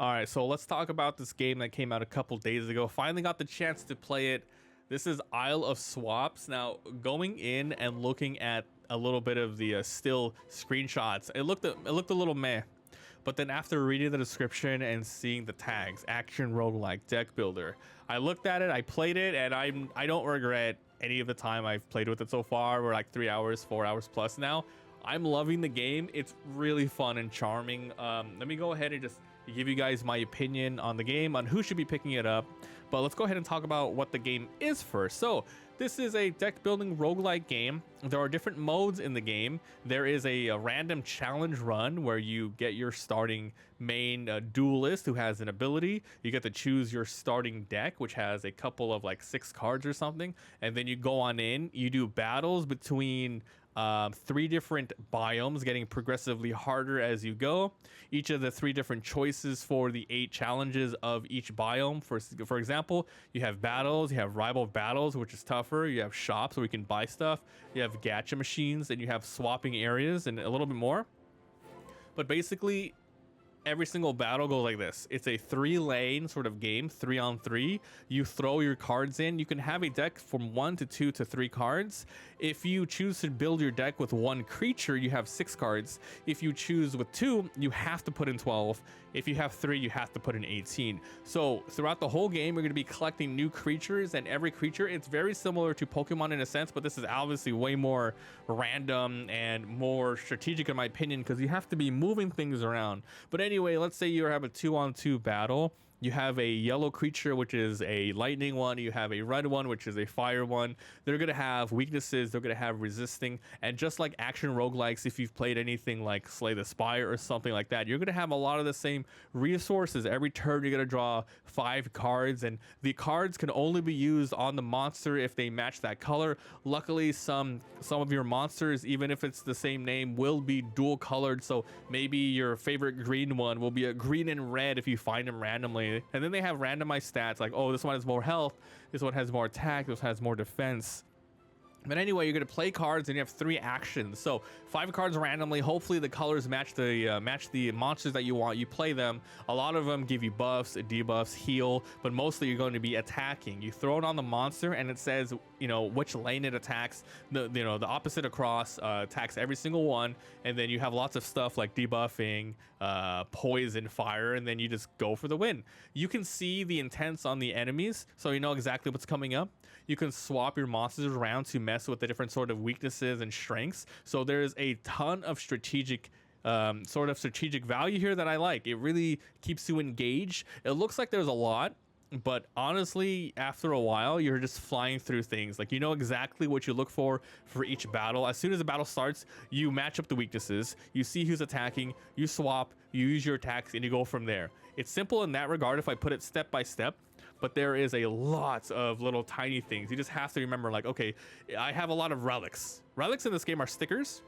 All right, so let's talk about this game that came out a couple days ago. Finally got the chance to play it. This is Isle of Swaps. Now, going in and looking at a little bit of the still screenshots, it looked a little meh. But then after reading the description and seeing the tags, action roguelike, deck builder, I looked at it, I played it, and I don't regret any of the time I've played with it so far. We're like 3 hours, 4 hours plus now. I'm loving the game. It's really fun and charming. Let me go ahead and just give you guys my opinion on the game, on who should be picking it up. But let's go ahead and talk about what the game is first. So this is a deck building roguelike game. There are different modes in the game. There is a random challenge run where you get your starting main duelist who has an ability. You get to choose your starting deck, which has a couple of like 6 cards or something. And then you go on in, you do battles between 3 different biomes, getting progressively harder as you go. Each of the 3 different choices for the 8 challenges of each biome. For example, you have battles, you have rival battles, which is tougher. You have shops where you can buy stuff. You have gacha machines, and you have swapping areas and a little bit more. But basically, every single battle goes like this. It's a 3-lane sort of game, 3-on-3. You throw your cards in. You can have a deck from 1 to 2 to 3 cards. If you choose to build your deck with 1 creature, you have 6 cards. If you choose with 2, you have to put in 12. If you have 3, you have to put in 18. So throughout the whole game, you're going to be collecting new creatures, and every creature, it's very similar to Pokemon in a sense, but this is obviously way more random and more strategic in my opinion, because you have to be moving things around. But anyway, let's say you have a 2-on-2 battle. You have a yellow creature, which is a lightning one. You have a red one, which is a fire one. They're going to have weaknesses. They're going to have resisting. And just like action roguelikes, if you've played anything like Slay the Spire or something like that, you're going to have a lot of the same resources. Every turn, you're going to draw 5 cards. And the cards can only be used on the monster if they match that color. Luckily, some of your monsters, even if it's the same name, will be dual colored. So maybe your favorite green one will be a green and red if you find them randomly. And then they have randomized stats like, oh, this one has more health, this one has more attack, this one has more defense. But anyway, you're going to play cards and you have 3 actions. So 5 cards randomly. Hopefully the colors match the monsters that you want. You play them. A lot of them give you buffs, debuffs, heal, but mostly you're going to be attacking. You throw it on the monster and it says, which lane it attacks. The opposite across attacks every single one. And then you have lots of stuff like debuffing, poison, fire, and then you just go for the win. You can see the intents on the enemies, so you know exactly what's coming up. You can swap your monsters around to mess with the different sort of weaknesses and strengths. So there's a ton of strategic value here that I like. It really keeps you engaged. It looks like there's a lot, but honestly, after a while, you're just flying through things. Like, you know exactly what you look for each battle. As soon as the battle starts, you match up the weaknesses, you see who's attacking, you swap, you use your attacks, and you go from there. It's simple in that regard if I put it step by step, but there is a lot of little tiny things. You just have to remember, like, okay, I have a lot of relics. Relics in this game are stickers,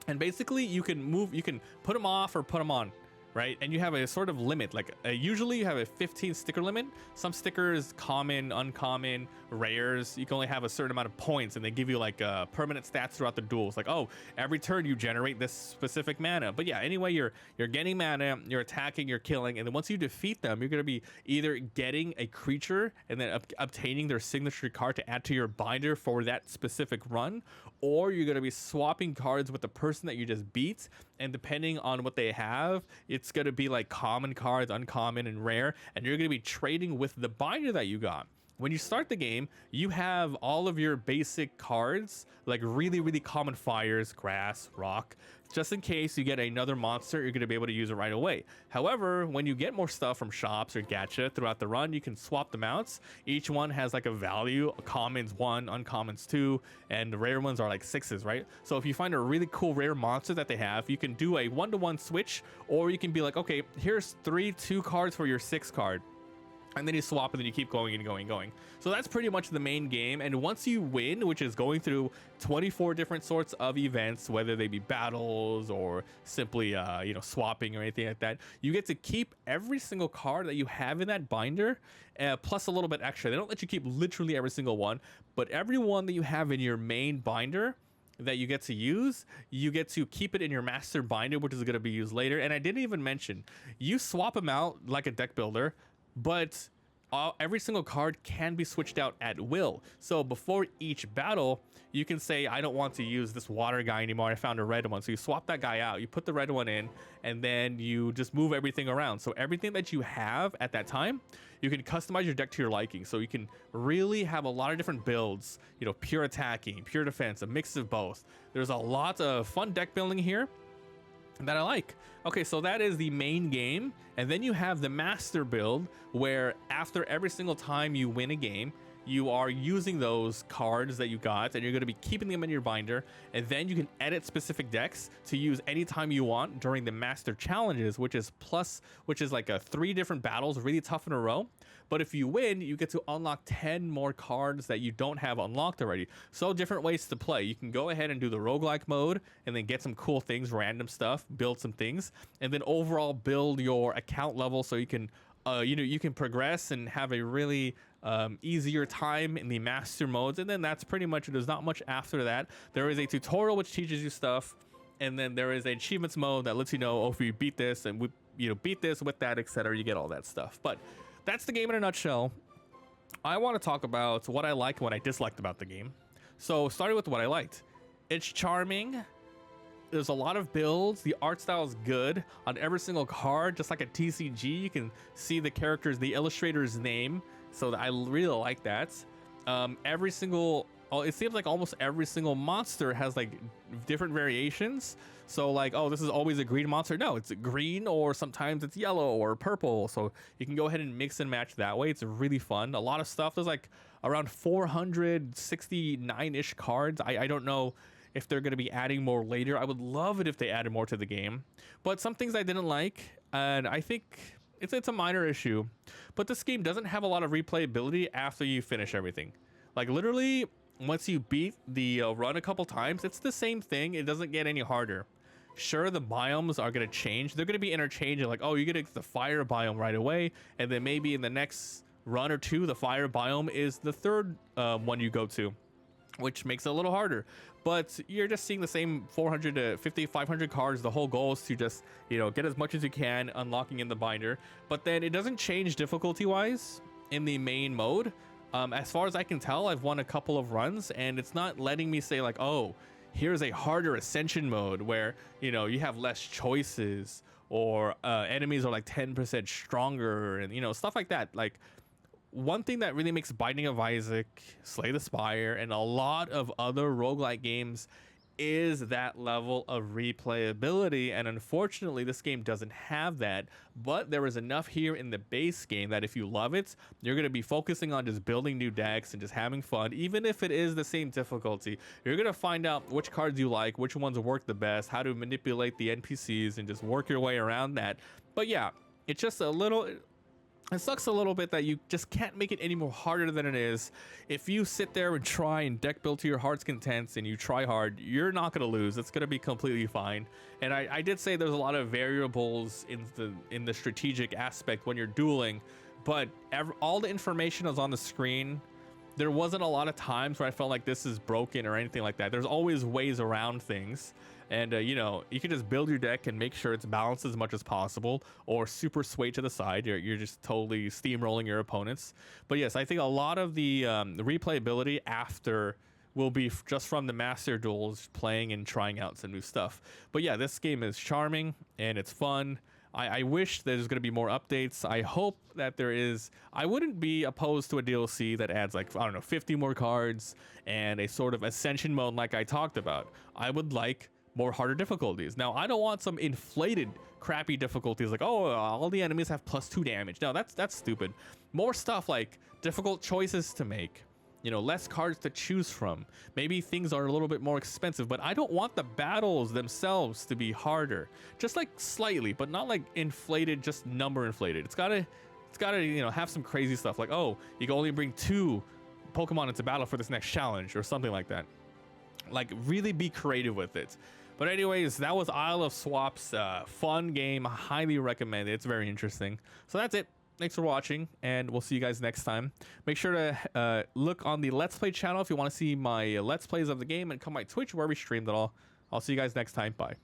and basically you can put them off or put them on, right? And you have a sort of limit, like usually you have a 15 sticker limit. Some stickers, common, uncommon, rares, you can only have a certain amount of points, and they give you like permanent stats throughout the duels. Like, oh, every turn you generate this specific mana. But yeah, anyway, you're getting mana, you're attacking, you're killing, and then once you defeat them, you're going to be either getting a creature and then obtaining their signature card to add to your binder for that specific run, or you're going to be swapping cards with the person that you just beat, and depending on what they have, it's going to be like common cards, uncommon, and rare, and you're going to be trading with the binder that you got. When you start the game, you have all of your basic cards, like really, really common fires, grass, rock. Just in case you get another monster, you're going to be able to use it right away. However, when you get more stuff from shops or gacha throughout the run, you can swap them out. Each one has like a value. Commons 1, uncommons 2, and the rare ones are like 6s, right? So if you find a really cool rare monster that they have, you can do a 1-to-1 switch, or you can be like, okay, here's 3 2 cards for your 6 card. And then you swap, and then you keep going and going and going. So that's pretty much the main game. And once you win, which is going through 24 different sorts of events, whether they be battles or simply swapping or anything like that, you get to keep every single card that you have in that binder, plus a little bit extra. They don't let you keep literally every single one, but every one that you have in your main binder, that you get to use, you get to keep it in your master binder, which is going to be used later. And I didn't even mention, you swap them out like a deck builder, but every single card can be switched out at will. So before each battle, you can say, I don't want to use this water guy anymore. I found a red one. So you swap that guy out, you put the red one in, and then you just move everything around. So everything that you have at that time, you can customize your deck to your liking. So you can really have a lot of different builds, you know, pure attacking, pure defense, a mix of both. There's a lot of fun deck building here that I like. Okay, so that is the main game. And then you have the master build, where after every single time you win a game, you are using those cards that you got and you're going to be keeping them in your binder, and then you can edit specific decks to use anytime you want during the master challenges, which is like 3 different battles, really tough in a row. But if you win, you get to unlock 10 more cards that you don't have unlocked already. So different ways to play. You can go ahead and do the roguelike mode and then get some cool things, random stuff, build some things, and then overall build your account level so you can you can progress and have a really easier time in the master modes. And then that's pretty much it. There's not much after that. There is a tutorial which teaches you stuff, and then there is an achievements mode that lets you know, oh, if you beat this and beat this with that, etc., you get all that stuff. But that's the game in a nutshell. I want to talk about what I liked and what I disliked about the game. So starting with what I liked, it's charming. There's a lot of builds. The art style is good on every single card, just like a TCG. You can see the characters, the illustrator's name. So I really like that. It seems like almost every single monster has like different variations. So like, oh, this is always a green monster. No, it's green, or sometimes it's yellow or purple. So you can go ahead and mix and match that way. It's really fun. A lot of stuff. There's like around 469-ish cards. I don't know if they're going to be adding more later. I would love it if they added more to the game. But some things I didn't like, and I think it's a minor issue, but this game doesn't have a lot of replayability after you finish everything. Like literally, once you beat the run a couple times, it's the same thing. It doesn't get any harder. Sure, the biomes are going to change. They're going to be interchanging. Like, oh, you get the fire biome right away, and then maybe in the next run or two, the fire biome is the third one you go to, which makes it a little harder. But you're just seeing the same 450, 500 cards. The whole goal is to just, get as much as you can, unlocking in the binder. But then it doesn't change difficulty-wise in the main mode. As far as I can tell, I've won a couple of runs, and it's not letting me say like, oh, here's a harder ascension mode where, you have less choices, or enemies are like 10% stronger, and, stuff like that. Like, one thing that really makes Binding of Isaac, Slay the Spire, and a lot of other roguelike games is that level of replayability, and unfortunately this game doesn't have that. But there is enough here in the base game that if you love it, you're going to be focusing on just building new decks and just having fun. Even if it is the same difficulty, you're going to find out which cards you like, which ones work the best, how to manipulate the NPCs, and just work your way around that. But yeah, it's just it sucks a little bit that you just can't make it any more harder than it is. If you sit there and try and deck build to your heart's content and you try hard, you're not going to lose. It's going to be completely fine. And I did say there's a lot of variables in the strategic aspect when you're dueling, but all the information is on the screen. There wasn't a lot of times where I felt like this is broken or anything like that. There's always ways around things. And, you can just build your deck and make sure it's balanced as much as possible, or super sway to the side. You're just totally steamrolling your opponents. But yes, I think a lot of the replayability after will be just from the master duels, playing and trying out some new stuff. But yeah, this game is charming and it's fun. I wish there's going to be more updates. I hope that there is. I wouldn't be opposed to a DLC that adds 50 more cards and a sort of ascension mode like I talked about. I would like more harder difficulties. Now, I don't want some inflated crappy difficulties like, oh, all the enemies have +2 damage. No, that's stupid. More stuff like difficult choices to make, less cards to choose from. Maybe things are a little bit more expensive, but I don't want the battles themselves to be harder. Just like slightly, but not like inflated, just number inflated. It's gotta have some crazy stuff like, oh, you can only bring 2 Pokemon into battle for this next challenge or something like that. Like, really be creative with it. But anyways, that was Isle of Swaps. Fun game. Highly recommend it. It's very interesting. So that's it. thanks for watching, and we'll see you guys next time. Make sure to look on the Let's Play channel if you want to see my Let's Plays of the game, and come my Twitch where we stream it all. I'll see you guys next time. Bye.